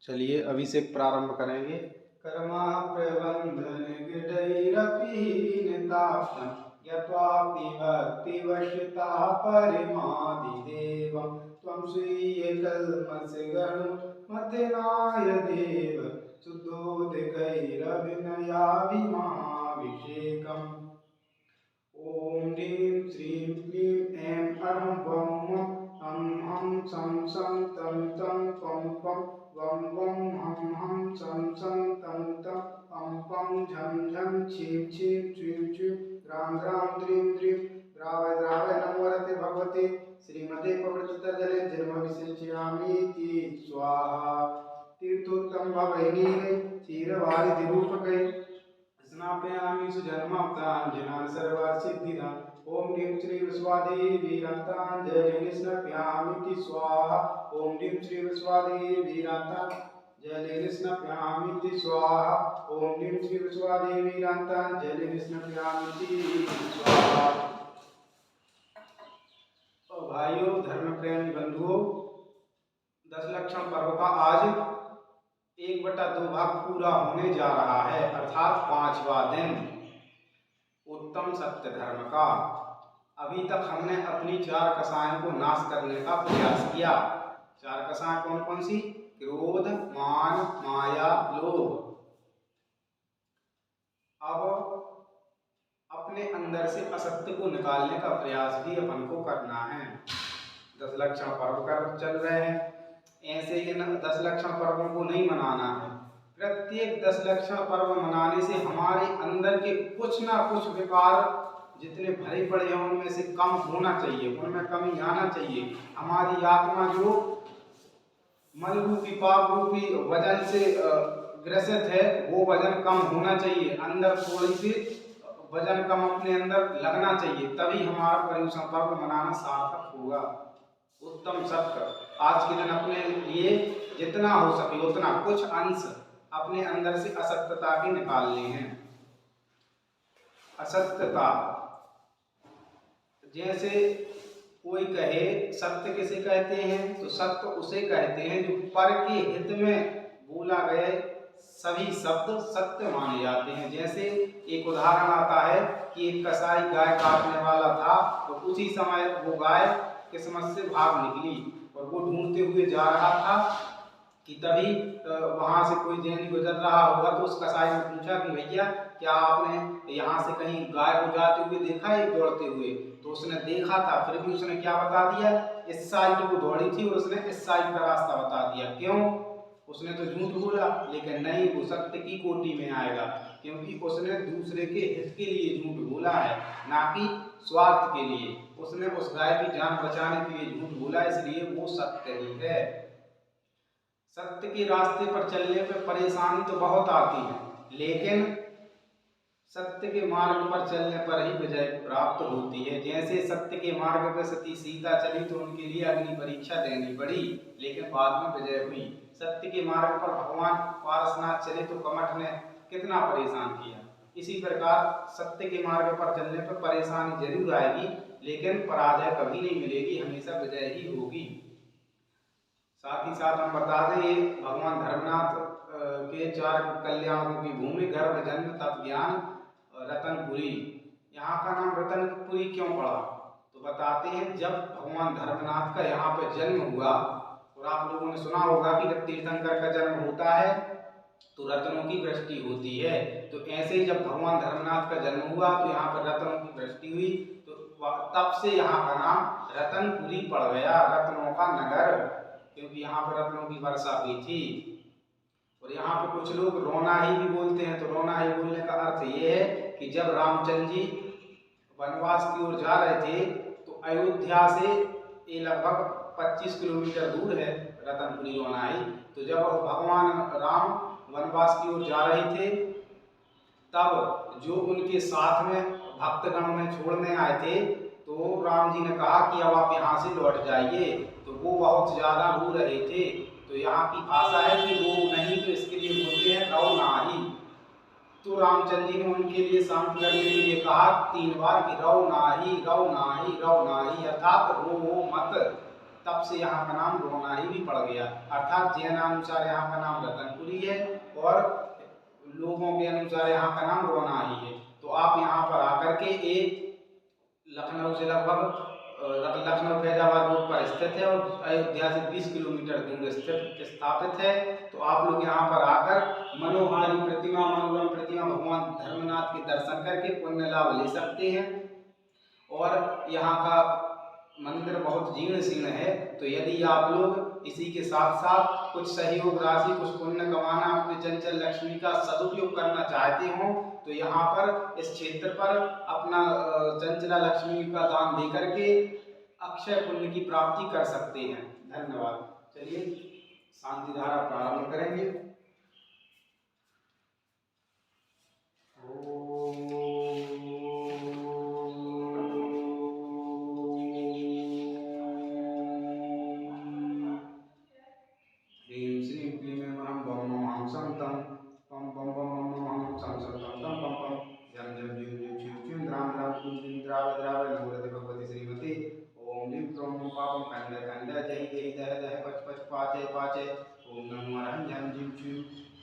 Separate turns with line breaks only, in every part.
चलिए अभी से प्रारंभ करेंगे। कर्मा प्रबंधन गृढैरपीनिताप्तं यत्वापि भक्तिवशता परिमादिदेवं त्वं स्वीयकल्मषगणुमतिनाय देव शुद्धोदकैरभिनयाभिमाभिषेकम्। ॐ ह्रीं श्रीं क्लीं ऐं अरं वं हं हं सं सं तं तं पं पं वं वं हं हं सं सं तं तं पं पं झं झं छीं छीं छ्वीं छ्वीं ग्रां ग्रां द्रीं द्रीं द्रावय द्रावय नमो वरते भगवते श्रीमते पवित्रजले जन्मविषेचयामीति स्वाहा। तीर्थोत्तम भवैनीरे क्षीरवारिधिरूपकै स्नापयामि सुजन्माब्दाञ्जनान् सर्वसिद्धिदां। ॐ ह्रीं श्रीं विश्वादेवीरन्ताञ्जलिं स्नापयामीति स्वाहा। ॐ ह्रीं श्रीं विश्वादेवीरन्ताञ्जलिं स्नापयामीति स्वाहा। ॐ ह्रीं श्रीं विश्वादेवीरन्ताञ्जलिं स्नापयामीति स्वाहा। भाइयों, धर्म प्रेमी बंधुओं, 10 लक्षण पर्व का आज 1/2 भाग पूरा होने जा रहा है, अर्थात 5वां दिन उत्तम सत्य धर्म का। अभी तक हमने अपनी 4 कसायों को नाश करने का प्रयास किया। 4 कसाएं कौन कौन सी? क्रोध, मान, माया, लोभ। अब अपने अंदर से असत्य को निकालने का प्रयास भी अपन को करना है। 10 लक्षण पर्व कर चल रहे हैं, ऐसे ही 10 लक्षण पर्वों को नहीं मनाना है। प्रत्येक 10 लक्षण पर्व मनाने से हमारे अंदर के कुछ ना कुछ विकार जितने भरे पड़े हैं उनमें से कम होना चाहिए, उनमें कमी आना चाहिए। हमारी आत्मा जो मल रूपी पाप रूपी वजन से ग्रसित है वो वजन कम होना चाहिए। अंदर थोड़ी सी वजन कम अपने अंदर लगना चाहिए, तभी हमारा पर्युषण पर्व मनाना सार्थक होगा। उत्तम सत्य आज के दिन अपने लिए जितना हो सके उतना कुछ अंश अपने अंदर से असत्यता भी निकालने हैं। असत्यता, जैसे कोई कहे सत्य किसे कहते हैं, तो सत्य उसे कहते हैं जो पर के हित में बोला गए सभी शब्द सत्य माने जाते हैं। जैसे एक उदाहरण आता है कि एक कसाई गाय काटने वाला था, तो उसी समय वो गाय किस्मत से भाग निकली और वो ढूंढते हुए जा रहा था कि तभी वहां से कोई जैनी गुजर रहा होगा। तो उस कसाई ने पूछा कि भैया क्या आपने यहाँ से कहीं गाय को जाते हुए देखा है दौड़ते हुए? तो उसने देखा था, फिर भी उसने क्या बता दिया, इस साइड को दौड़ी थी और उसने इस साइड का रास्ता बता दिया। क्यों? उसने तो झूठ बोला, लेकिन नहीं, वो सत्य की कोटि में आएगा, क्योंकि उसने दूसरे के हित के लिए झूठ बोला है, ना कि स्वार्थ के लिए। उसने उस गाय की जान बचाने के लिए झूठ बोला, इसलिए वो सत्य ही है। सत्य के रास्ते पर चलने पर परेशानी तो बहुत आती है, लेकिन सत्य के मार्ग पर चलने पर ही विजय प्राप्त होती है। जैसे सत्य के मार्ग पर सती सीता चली तो उनके लिए अग्नि परीक्षा देनी पड़ी, लेकिन बाद में विजय हुई। सत्य के मार्ग पर भगवान पारसनाथ चले तो कमठ ने कितना परेशान किया। इसी प्रकार सत्य के मार्ग पर चलने पर परेशानी जरूर आएगी, लेकिन पराजय कभी नहीं मिलेगी, हमेशा विजय ही होगी। साथ ही साथ हम बता दें, भगवान धर्मनाथ के 4 कल्याणों की भूमि, गर्भ, जन्म, तप, ज्ञान, रतनपुरी। यहाँ का नाम रतनपुरी क्यों पड़ा? तो बताते हैं, जब भगवान धर्मनाथ का यहाँ पे जन्म हुआ, और आप लोगों ने सुना होगा कि जब तीर्थंकर का जन्म होता है तो रत्नों की वृष्टि होती है। तो ऐसे ही जब भगवान धर्मनाथ का जन्म हुआ तो यहाँ पर रत्नों की वृष्टि हुई, तो तब से यहाँ का नाम रतनपुरी पड़ गया, रत्नों का नगर, क्योंकि यहाँ पर रत्नों की वर्षा हुई थी। और यहाँ पे कुछ लोग रोनाही भी बोलते हैं। तो रोनाही बोलने का अर्थ ये है कि जब रामचंद्र जी वनवास की ओर जा रहे थे तो अयोध्या से ये लगभग 25 किलोमीटर दूर है रतनपुरी रोनाही। तो जब भगवान राम वनवास की ओर जा रहे थे तब जो उनके साथ में भक्तगण उन्हें छोड़ने आए थे, तो राम जी ने कहा कि अब आप यहाँ से लौट जाइए। तो वो बहुत ज्यादा रो रहे थे। तो यहाँ की भाषा है कि रो नहीं, तो इसके लिए बोलते हैं रो नाही। तो रामचंद्र जी ने उनके लिए शांत करने के लिए कहा 3 बार कि रो नाही रो नाही रो नाही, अर्थात रो मत। तब से यहाँ का नाम रोनाही भी पड़ गया। अर्थात जैनानुसार यहाँ का नाम रतनपुरी है और लोगों के अनुसार यहाँ का नाम रोनाही है। तो आप यहाँ पर आकर के एक लखनऊ से लगभग लखनऊ फैजाबाद रोड पर स्थित है और अयोध्या से 20 किलोमीटर दूर स्थापित है। तो आप लोग यहाँ पर आकर मनोहारी प्रतिमा, मनोरम प्रतिमा भगवान धर्मनाथ के दर्शन करके पुण्य लाभ ले सकते हैं। और यहाँ का मंदिर बहुत जीर्ण शीर्ण है। तो यदि आप लोग इसी के साथ साथ कुछ सहयोग राशि, कुछ पुण्य कमाना, अपने चंचल लक्ष्मी का सदुपयोग करना चाहते हो तो यहाँ पर इस क्षेत्र पर अपना चंचला लक्ष्मी का दान दे करके अक्षय पुण्य की प्राप्ति कर सकते हैं। धन्यवाद। चलिए शांति धारा प्रारंभ करेंगे। पाचे पाचे ओम नमो नारायण झम झिम छू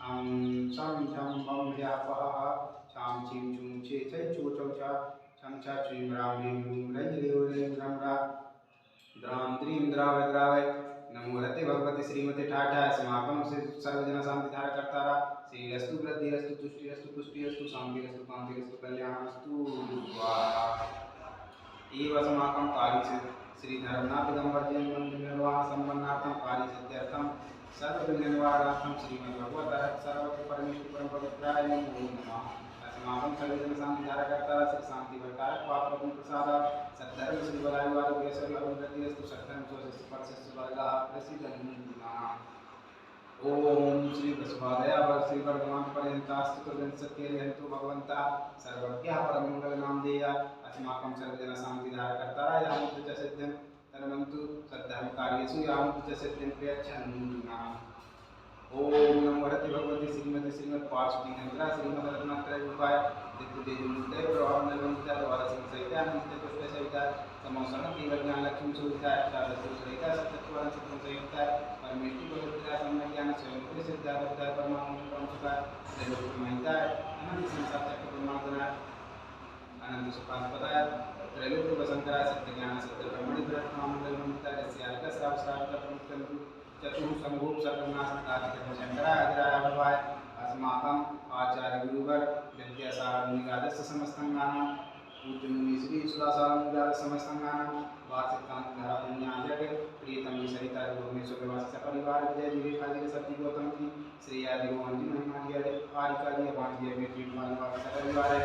हम सम झम बम व्यापह छाम छिम छुम छे छे चो चौ छा छम छा छुम राम रीम रूम रज रेव रेम रम रा द्राम द्रीम द्रावय द्रावय नमो रते भगवती श्रीमती ठाठा समापन से सर्वजना शांति धारा करता रहा। श्री रस्तु वृद्धि रस्तु तुष्टि रस्तु पुष्टि रस्तु शांति रस्तु कांति रस्तु कल्याण रस्तु स्वाहा। एव समाकम काली से श्री धर्मनाथ दिगंबर जैन मंदिर निर्वाह संपन्नार्थम कार्य सिद्ध्यर्थम सर्व निर्वाणार्थम श्रीमद् भगवत सर्व परमेश्वर परम पवित्राय नमो नमः। समागम सर्वजन शांति धारा करता श्री शांति भरकारक पाप प्रसाद सद्धर्म श्री बलायु आरोग्य ऐश्वर्य अभिवृद्धि रस्तु सद्धर्म स्वस्थ स्पर्श स्वर्गा प्रसिद्धं। ओम श्री वसुदेवाय वर श्री वर्धमान पर्यंतास्तु सत्येरहन्तु भगवन्ता सर्वज्ञः परमंगल नामधेय अस्माकं सर्वजन शांति धारा करता यामुद्ध च सिद्धिं तन्वन्तु सद्धर्म कार्येषु यामुद्ध च सिद्धिं प्रयच्छन्नुना। ओम नमो हरति भगवती श्रीमती श्रीमद् पार्वती नंदना श्रीमद् रत्नात्रय रूपाय दिव्य तेजोमूर्तये प्रभाव निर्वंशिता द्वारा संसहिता नित्य पुष्प सहिता समोसन केवल ज्ञान लक्ष्मी सुविधा अष्टादश सहिता सत्यत्वरण सत्य संयुक्ता परमेश्वरी पवित्रता सम्यक ज्ञान स्वयं सिद्धा विद्या परमात्मा परमसुखा त्रैलोक्य महिता अनंत संसार चक्र परमात्मा अनंत सुखास्पदाय त्रैलोक्य वसंकरा सत्य ज्ञान सत्य ब्रह्मणि ब्रह्म मंगल मंगता यस्यार्थ श्राव श्राव प्रमुख चतुः संभूत सर्वनाशन कार्य शंकराय अग्राय अस्माकं आचार्य गुरुवर विद्यासागर मुनिराजस्य समस्तंगानां पूज्य मुनि श्री सुदासागर मुनिराज समस्तंगानां वासिकांत धारा पुण्याजक प्रियतम सरिता भुवनेश्वर निवास परिवार विजय जी रेखा जी सती गौतम जी श्री आदि मोहन जी महिमा जी आरिका जी अपान जी बेटी निवास परिवार है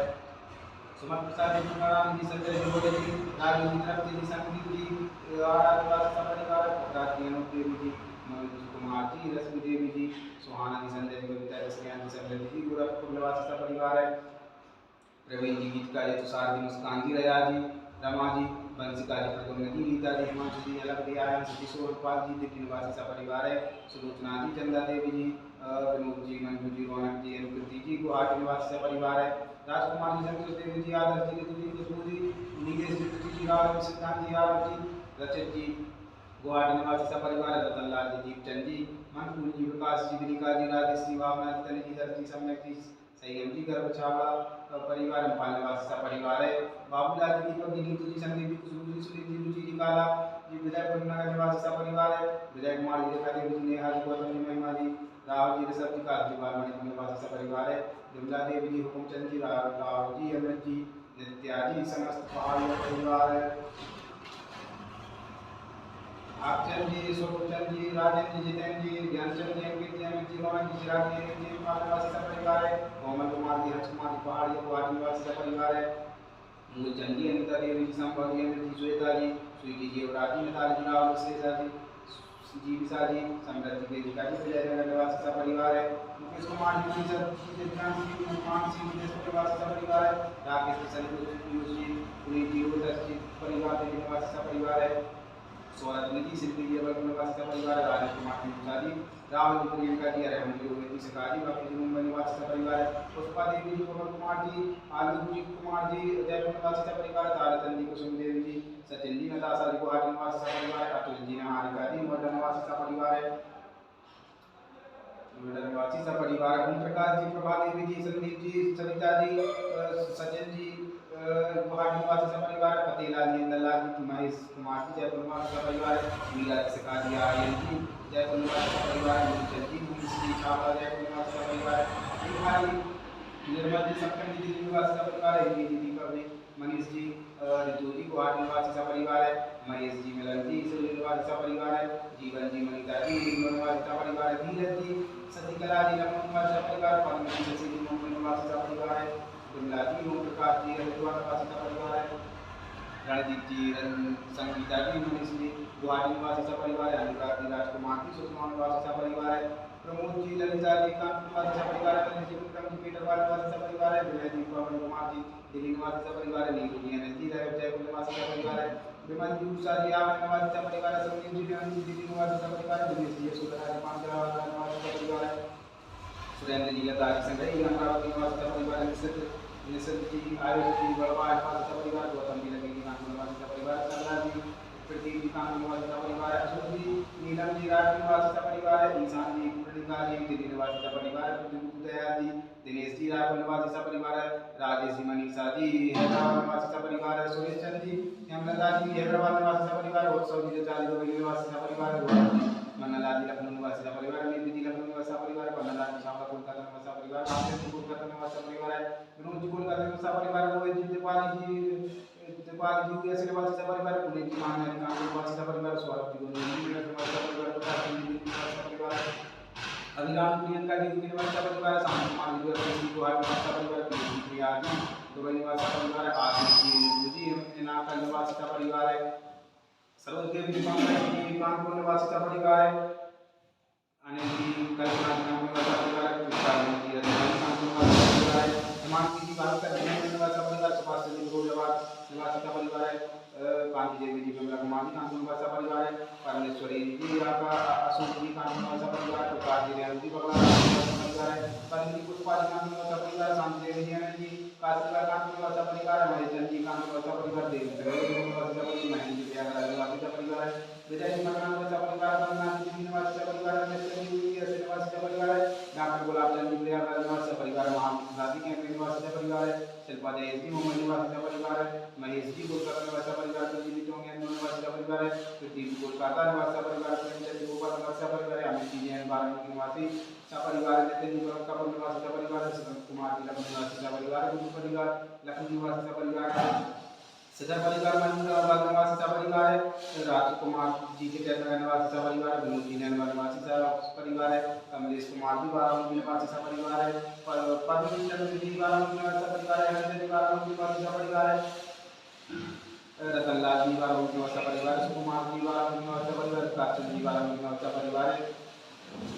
सुमन प्रसाद जी तुकाराम जी संजय जोड़े जी राजेंद्र जी संगीत जी आराधना परिवार राजी अनुदेव जी कुमार जी रश्मि देवी जी सुहाना जी संजय जी कविता रश्मियान जी संजय जी गोरखपुर निवासी सा परिवार है प्रवीण जी गीतकार जी तुषार जी मुस्कान जी रया जी रमा जी बंसिका जी प्रद्युम्न जी रीता जी हिमांशु जी अलग जी आयन सतीश गोपाल जी दिल्ली निवासी सा परिवार है सुलोचना जी चंदा देवी जी विनोद जी मंजू जी रौनक जी अनुकृति जी गुवाहाटी निवासी सा परिवार है राजकुमार जी संतोष देवी जी आदर्श जी ऋतु जी खुशबू जी नीलेश जी राज सिद्धांत जी आरव जी रचित जी गुवाहाटी निवासी सा परिवार है रतनलाल जी दीपचंद जी मनपुर जी विकास जी विनिका जी राजेश्री भावना जी तनी जी धर जी सम्यक जी संयम जी गर्भ छावड़ा परिवार पाल निवासी सा परिवार है बाबूलाल जी दीपक जी नीतू जी संदीप जी खुशबू जी सुनील जी रुचि जी काला जी विजयपुर नगर निवासी सा परिवार है विजय कुमार जी रेखा देवी जी नेहा जी गौतम जी महिमा जी राहुल जी ऋषभ जी काश जी बालमणि निवासी सा परिवार है विमला देवी जी हुकुमचंद जी राहुल जी अमृत जी नित्या जी समस्त पहाड़ियों परिवार है आचरण जी सोमचंद जी राजेंद्र जी जितेंद्र जी ज्ञानचंद जी अंकित जी अमित जी रोहन जी चिराग जी जी निवासी सा परिवार है मोहम्मद कुमार जी हर्ष कुमार जी पहाड़ी गुवाहाटी निवासी सा परिवार है मूलचंद जी अनिता देवी जी संभव जी अमित जी श्वेता जी स्वीटी जी और जी मिताली जी राहुल श्रेषा जी विशा जी समृद्धि वेदिका जी विजयनगर निवासी सा परिवार है मुकेश कुमार जी दिव्यांश जी मान सिंह निवासी सा परिवार है राकेश किशन जी पुनीत जी उदस जी परिवार निवासी सा परिवार है सौरभनिधि शिल्पी जी अवल निवासी सपरिवार राजेश कुमार गुप्ता जी राहुल जी प्रियंका जी अरहम जी रोहित सकाजी बापी जी मुंबई निवासी सपरिवार पुष्पा देवी जी पवन कुमार जी आलोक जी कुमार जी जयपुर निवासी सपरिवार तारचंद जी कुसुम देवी जी सचिन जी नताशा जी गुवाहाटी निवासी सपरिवार अतुल जी निहारिका जी नोएडा निवासी सपरिवार नोएडा निवासी सपरिवार ओम प्रकाश जी प्रभा देवी जी संदीप जी सविता जी सचिन जी गुवाहाटी निवासी सपरिवार फतेहलाल जी इंदरलाल जी महेश कुमार जी जयपुर निवासी सपरिवार मीरा शिखा जी आर्यन जी जयपुर निवासी सपरिवार मूलचंद जी मुंशी छावड़ा जयपुर निवासी सपरिवार निर्मल जी सप्तम जी दिल्ली निवासी सपरिवार हिंदी जी दीपक जी मनीष जी ऋतु जी गुवाहाटी निवासी सपरिवार है महेश जी मिलन जी सिवनी निवासी सपरिवार है जीवन जी मनीता जी इंदौर निवासी सपरिवार है धीरज जी शशिकला जी लखनऊ निवासी सपरिवार पद्म जी शशि जी मुंबई निवासी सपरिवार है बिमला जी ओम प्रकाश जी हरिद्वार निवासी सपरिवार है रणदीप जी संगीता जी मनीष जी गुवाहाटी निवासी सपरिवार है अनुराग जी राजकुमार जी सुषमा निवासी सपरिवार है प्रमोद जी ललिता जी कानपुर निवासी सपरिवार है जी विक्रम जी पीटरवाल निवासी सपरिवार है विनय जी पवन कुमार जी दिल्ली निवासी सपरिवार है नीरू जी अनिल जी जयपुर निवासी सपरिवार है विमल जी उषा जी आवन निवासी सपरिवार है संजीव जी ज्ञान जी दिल्ली निवासी सपरिवार है दिनेश जी सुधरा जी पांचवा निवासी सपरिवार है सुरेंद्र जी लता जी संगई अमरावती निवासी सपरिवार है निशंत जी आयुष जी बड़वा निवासी सपरिवार गौतम जी लगेगी कानपुर निवासी सपरिवार सरला जी प्रदीप जी कानपुर निवासी सपरिवार अशोक जी नीलम जी राज निवासी सपरिवार है ईशान जी प्रणिका जी दिल्ली निवासी सपरिवार है दयाल जी दिनेश जी रायपुर निवासी सपरिवार है राजेश जी मनीषा जी हैदराबाद निवासी सपरिवार है सुरेश चंद जी हेमलता जी हैदराबाद निवासी सपरिवार उत्सव जी चाली दुबई निवासी सपरिवार है मन्नालाल जी लखनऊ निवासी सपरिवार नीति जी लखनऊ निवासी सपरिवार पन्नालाल जी शामला कोलकाता निवासी सपरिवार रामचंद्र जी कोलकाता निवासी सपरिवार है विनोद जी कोलकाता निवासी सपरिवार रोहित जी दीपाली जी यूएस निवासी सपरिवार पुनीत जी माननारी कानपुर निवासी सपरिवार सौरभ जी गोंदी निवासी सपरिवार प्रकाश जी दिल्ली निवासी सपरिवार अभिराम प्रियंका जी यूपी निवासी सपरिवार शांत कुमार जी गुवाहाटी निवासी सपरिवार प्रिया जी दुबई निवासी सपरिवार आशीष जी नागल निवासी सपरिवार है सरोज देवी जी कानपुर निवासी सपरिवार है अनिल जी कल्पना जी नाम निवासी सपरिवार है विशाल जी राजस्थान कानपुर निवासी सपरिवार है हिमांशु जी भारत का निवासी सपरिवार सुभाष चंद्र गोलवार निवासी सपरिवार है कांति देवी जी कमला कुमार जी कानपुर निवासी सपरिवार है परमेश्वरी जी आपका अशोक जी कानपुर निवासी सपरिवार प्रकाश जी रेणु जी बगला सपरिवार है कलिंग जी पुष्पा जी कानपुर निवासी सपरिवार शांति देवी जी अनिल जी काशीबाग कानपुर निवासी सपरिवार महेश जी कानपुर निवासी सपरिवार देवेंद्र निवासी सपरिवार महेंद्र जी प्रयागराज निवासी सपरिवार है विजय जी मकरान निवासी सपरिवार कमलनाथ जी निवासी सपरिवार निवासी सपरिवार है डॉक्टर गुलाबचंद जी प्रयागराज निवासी सपरिवार महाराजी के निवासी सपरिवार है शिल्पा जयेश जी मुंबई निवासी सपरिवार है महेश जी कोलकाता निवासी सपरिवार दिल्ली टोंगे निवासी सपरिवार है पृथ्वी जी कोलकाता निवासी सपरिवार प्रेमचंद जी भोपाल निवासी सपरिवार है अमित जी जैन बाराबंकी निवासी सपरिवार नितिन जी कपूर निवासी सपरिवार है सुरेंद्र कुमार जी लखनऊ निवासी सपरिवार है गुरु परिवार लखनऊ निवासी सपरिवार है सदर परिवार मनिंद्राबाद निवासी सपरिवार है राजकुमार जी के कैथरा निवासी सपरिवार है विनोद जी नैनवा निवासी सपरिवार है कमलेश कुमार जी बाराबंकी निवासी सपरिवार है पद्म चंद्र जी बाराबंकी निवासी सपरिवार है हरिंदर जी बाराबंकी निवासी सपरिवार है रतनलाल जी बाराबंकी निवासी सपरिवार है सुकुमार जी बाराबंकी निवासी सपरिवार है काचन जी बाराबंकी निवासी सपरिवार है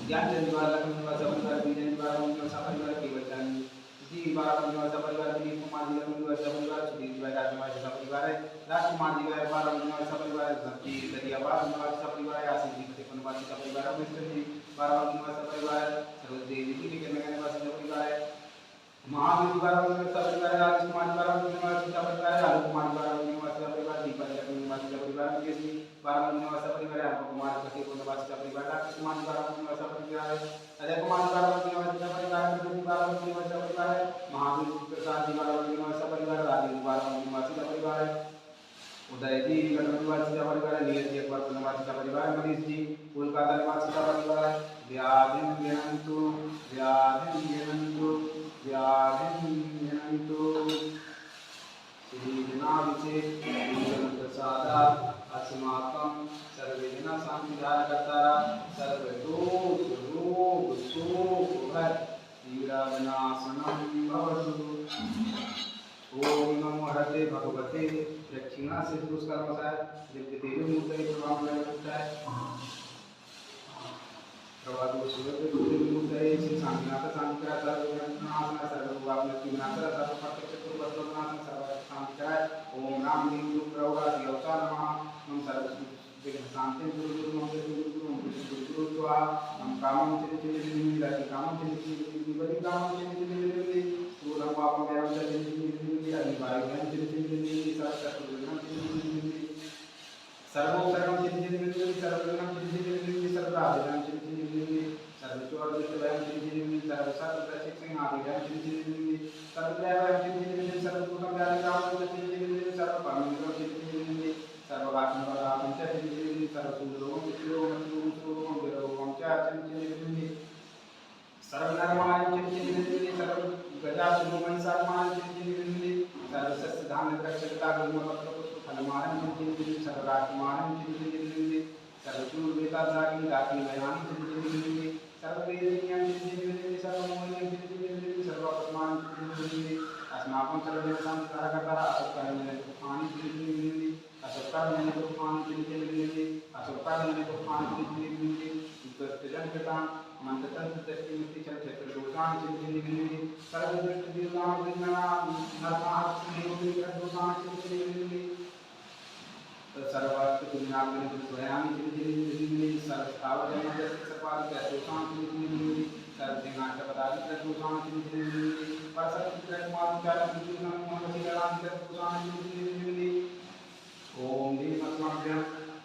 ज्ञानचंद जी लखनऊ निवासी सपरिवार विजय जी बाराबंकी निवासी सपरिवार केवलचंद जी बाराबंकी निवासी सपरिवार दिलीप कुमार जी लखनऊ निवासी सपरिवार सुधीर जी राज निवासी सपरिवार है राजकुमार जी बाराबंकी निवासी सपरिवार है धरती दरियाबाद निवासी सपरिवार है आशीष जी फतेहपुर निवासी सपरिवार है मिस्टर जी बाराबंकी निवासी सपरिवार है सरोज देवी जी के निवासी सपरिवार है महावीर बाराबंकी निवासी सपरिवार है राजेश कुमार जी बाराबंकी निवासी सपरिवार है आलोक कुमार जी बाराबंकी निवासी सपरिवार दीपक लखनऊ निवासी सपरिवार है मुकेश जी बाराबंकी निवासी सपरिवार है अल्प कुमार फतेहपुर निवासी सपरिवार राकेश कुमार जी बाराबंकी निवासी सपरिवार है अजय कुमार जी बाराबंकी निवासी सपरिवार है प्रदीप बाराबंकी निवासी सपरिवार है महावीर प्रसाद जी बाराबंकी निवासी सपरिवार है राजेश बाराबंकी निवासी सपरिवार है उदय जी लखनऊ निवासी सपरिवार है नीरज जी अकबरपुर निवासी सपरिवार है मनीष जी कोलकाता निवासी सपरिवार है व्याधिं प्रसादात् अस्माकं सर्वविघ्न शान्तिदायकर्ता सर्वदोष रोग शोक भय पीडाविनाशनं भवतु। ओम नमो हरते भगवते दक्षिणा से दुष्कर्मसाय दिव्यतेजोमूर्तये प्रभामलयमुक्ताय प्रभादोषयोगमूर्तये श्री शांतिनाथ शांतिकराय सर्वविघ्ननाशनाय सर्वभूतात्मविनाशाय सर्वपापचक्रुर्वस्त्रनाशनाय सर्वशांतिकराय ओम राम ह्रीं क्लीं प्रौढा श्री अवतार नमः। ओम सर्व विघ्न शांति गुरु गुरु ओम गुरु गुरु ओम गुरु गुरु स्वाहा हम कामं चिन्ह चिन्ह चिन्ह राखी कामं चिन्ह चिन्ह चिन्ह बलि कामं चिन्ह चिन्ह चिन्ह पूर्ण पापं गैरं चिन्ह चिन्ह चिन्ह अधिवायु गैरं चिन्ह चिन्ह चिन्ह सर्वशत्रुघ्नं चिन्ह चिन्ह चिन्ह सर्वोपकरणं चिन्ह चिन्ह चिन्ह सर्वगुणं चिन्ह चिन्ह चिन्ह सर्वराजनं चिन्ह चिन्ह चिन्ह सर्वचोरदुष्टभयं चिन्ह चिन्ह चिन्ह सर्वसर्वप्रशिक्षणादिभयं चिन्ह चिन्ह चिन्ह सर्वत्रयभयं चिन्ह चिन्ह चिन्ह सर्वभूतं व्याधिकामं चिन्ह चिन्ह चिन्ह सर्वकर्मफलं चिन्ह चिन्ह चिन्ह सर्ववाक्यपदार्थं च चिन्ह चिन्ह चिन्ह सर्वसुन्दरों विष्णुरों सुरों विरों च चिन्ह चिन्ह चिन्ह सर्वधर्माणि चिन्ह चिन्ह चिन्ह सर्वगजासुरों सर्वमाणि चिन्ह चिन्ह चिन्ह सर्वसस्यधान्यरक्षकता गुरुमपत्रपुष्पफलमानं चिन्ह चिन्ह चिन्ह सर्वराष्ट्रमानं चिन्ह चिन्ह चिन्ह सर्वचूर्वेदादाकी दाकी मयानि चिन्ह चिन्ह चिन्ह सर्ववेदनीयं चिन्ह चिन्ह चिन्ह सर्वमोहनीयं चिन्ह चिन्ह चिन्ह सर्वपद्मानं चिन्ह चिन्ह चिन्ह अस्माकं सर्वदेवतां कारकर्ता असुकर्मण्यं पुष्पाणि चिन्ह चिन्ह चिन्ह असुकर्मण्यं पुष्पाणि चिन्ह चिन्ह चिन्ह असुकर्मण्यं पुष्पाणि चिन्ह चिन्ह चिन्ह उत्तरजनकृतां मंत्रतंत्रदृष्टिमुक्ति चलक्षेत्रदोषाणि चिन्ह चिन्ह चिन्ह सर्वदृष्टिदीर्घां विघ्नानां नरकाः स्नेहोदृष्टदोषाणि चिन्ह चिन्ह चिन्ह सर्वास्त्र पुण्याग्नि स्वयामि चिन्ह चिन्ह चिन्ह सर्वस्थावरमजस्य सपादितदोषाणि चिन्ह चिन्ह चिन्ह सर्वदेहाष्टपदादितदोषाणि चिन्ह चिन्ह चिन्ह परसत्कृतमानुचारं चिन्ह चिन्ह ओम दीपस्माभ्यं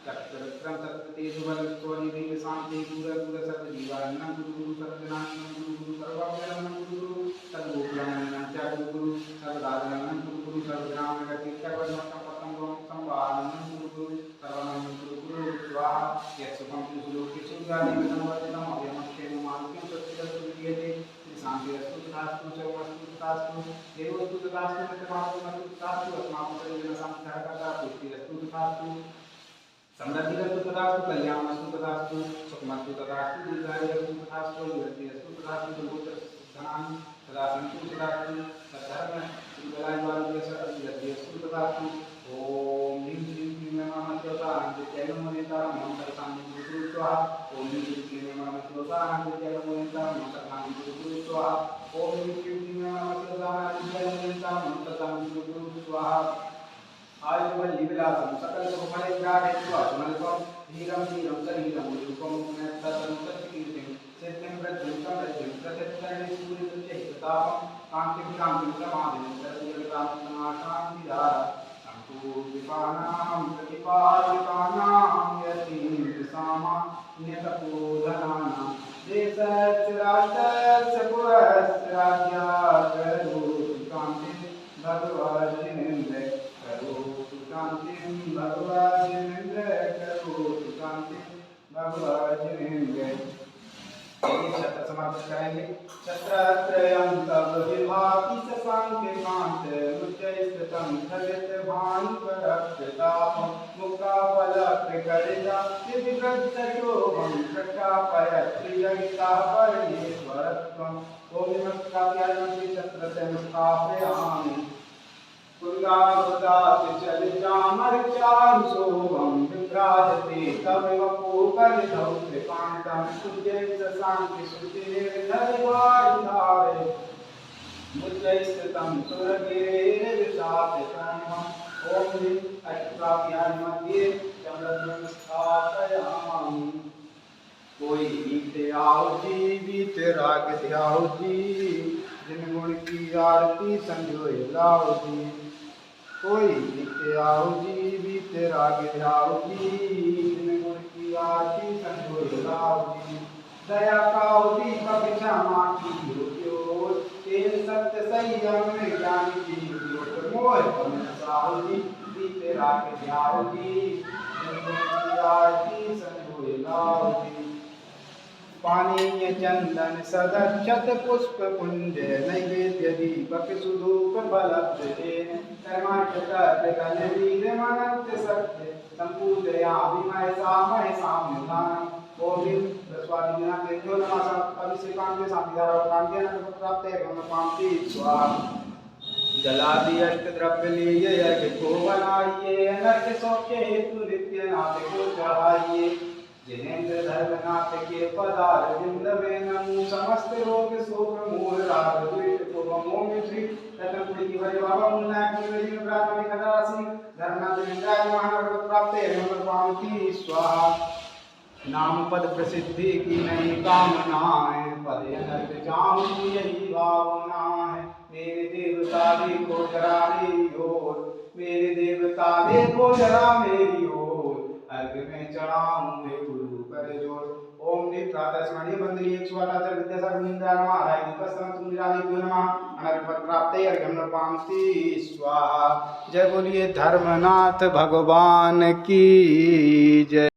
चक्रविक्रम सत्तेजुबलस्वनि देव शांति पूरा पूरा सर्व जीवानंद गुरु गुरु सर्वजनानंद गुरु गुरु सर्वाभ्यानंद गुरु गुरु सर्वभूतानंद च गुरु गुरु सर्वदानंद गुरु गुरु सर्वनाम गति सर्वनमः पतंगं संवाहनं गुरु गुरु सर्वनाम गुरु गुरु स्वाहा यत्सुखं सुलोके सुगानि संवर्धितम् अभयमक्षेम मानुष्यं सत्यदुर्गीयते शांतिरस्तु तथास्तु सर्वस्तु तथास्तु देवस्तु तथास्तु नित्यमास्तु तथास्तु अस्माकं सर्वेण संस्कारकर्ता पुष्टिरस्तु तथास्तु समृद्धिरस्तु तथास्तु कल्याणमस्तु तथास्तु सुखमस्तु तथास्तु दीर्घायुरस्तु तथास्तु निवृत्तिरस्तु तथास्तु दुर्गोत्तरधनानि सदा सन्तु तथास्तु सद्धर्म श्रीबलायुवादिरस्तु तथास्तु ओम ह्रीं श्रीं क्लीं नमः शिवसानन्दत्यै नमो नेतारं नमः सर्वशान्ति गुरु स्वाहा ओम ह्रीं श्रीं क्लीं नमः शिवसानन्दत्यै नमो नेतारं नमः सर्वशान्ति गुरु स्वाहा ओम ह्रीं श्रीं क्लीं नमः शिवसानन्दत्यै नमो नेतारं नमः सर्वशान्ति गुरु स्वाहा आयुर्वल्ली विलासं सकल सुखफलैर्ग्राहेत्वा सुनल्पं धीरं धीरं शरीरं रूपं पुनस्ततं सच्चिकीर्तिं सिद्धिं वृद्धिं समृद्धिं प्रत्यक्षणे सूर्यदृष्टैः प्रतापं कान्तिं शान्तिं समाधिं सर्वजगतां समाशान्तिधारा संपूर्णिपानां प्रतिपादिकानां यतीन्द्रसामान्यतपोधनानां देशस्य राष्ट्रस्य पुरस्य राज्याकरोति कान्तिं भगवद्जिनेन्द्र करोतु कान्तिं भगवद्जिनेन्द्र करोतु कान्तिं भगवद्जिनेन्द्र शस्त्र समाप्त करेंगे शस्त्रत्रयं तव विभाति शशांके कांत मुच्चैस्ततं स्थगित भानुकरक्षतापं मुक्ताफलप्रकरिता विविधशोभं प्रख्यापयत्रिजगिताः परमेश्वरत्वम् ॐ नमस्कार्यामि शस्त्रस्य स्थापयामि कुन्दावृतातिचलितामर्चारुशोभं विभ्राजते तमेव पूकलितौ कृपान्तं सूर्यैः शान्तिशुचिर्नरिवारिधारे मुच्चैस्थितं सुरगिरेर्विशातितन्वम् ॐ ह्रीं अष्टप्राप्यानि मध्ये चमरद्वयं स्थापयामि कोई गीत आओ जी बीत राग ध्याओ जी जिन गुण की आरती संजोए लाओ जी कोई गीत आओ जी बीत राग ध्याओ जी जिन गुण की आरती संजोए लाओ जी दया काओ दीपक क्षमा की ज्योत तेल सत्य संयम में ज्ञान की ज्योत मोह पवन साओ जी बीत राग ध्याओ जी जिन गुण की आरती संजोए लाओ जी पानीय चंदन सदक्षत पुष्प पुंज नैवेद्य दीपक सुधूप फलप्रदेन कर्माटकन वीर मनंत सत्य संपूजयामि महेशामय साम्यधान ओम प्रस्वादिना तेजो नमः अभिषेकांते सामिधारवकांते प्राप्ते ब्रह्मपांति स्वाहा जलादि अष्टद्रव्य लीय यज्ञ को बनाइए अनर्थ सौख्य हेतु नित्य नाथ को चढ़ाइए जिनेन्द्र धर्मनाथ के पदार विंद में नमो समस्त रोग शोक मोह राग द्वेष को मोह श्री रत्नपुरी की बड़े बाबा मुन्ना की बड़ी में प्रार्थना में खदासी धर्मनाथ निंदाय महाभगवत प्राप्त है पावती स्वाहा। नाम पद प्रसिद्धि की नहीं कामना है, पद अनर्थ जाऊं यही भावना है। मेरे देवता देखो जरा मेरी ओर, मेरे देवता देखो जरा मेरी ओर, अर्घ में चढ़ाऊं हे गुरु कर जोर। ओम नित प्रातः स्मरणीय वंदनीय 118 विद्यासागर निंदा नमः हराय दीपस्तम तुम निरादित्यो नमः अनर्थ पद प्राप्ते अर्घ्यम पांति स्वाहा। जय बोलिए धर्मनाथ भगवान की जय।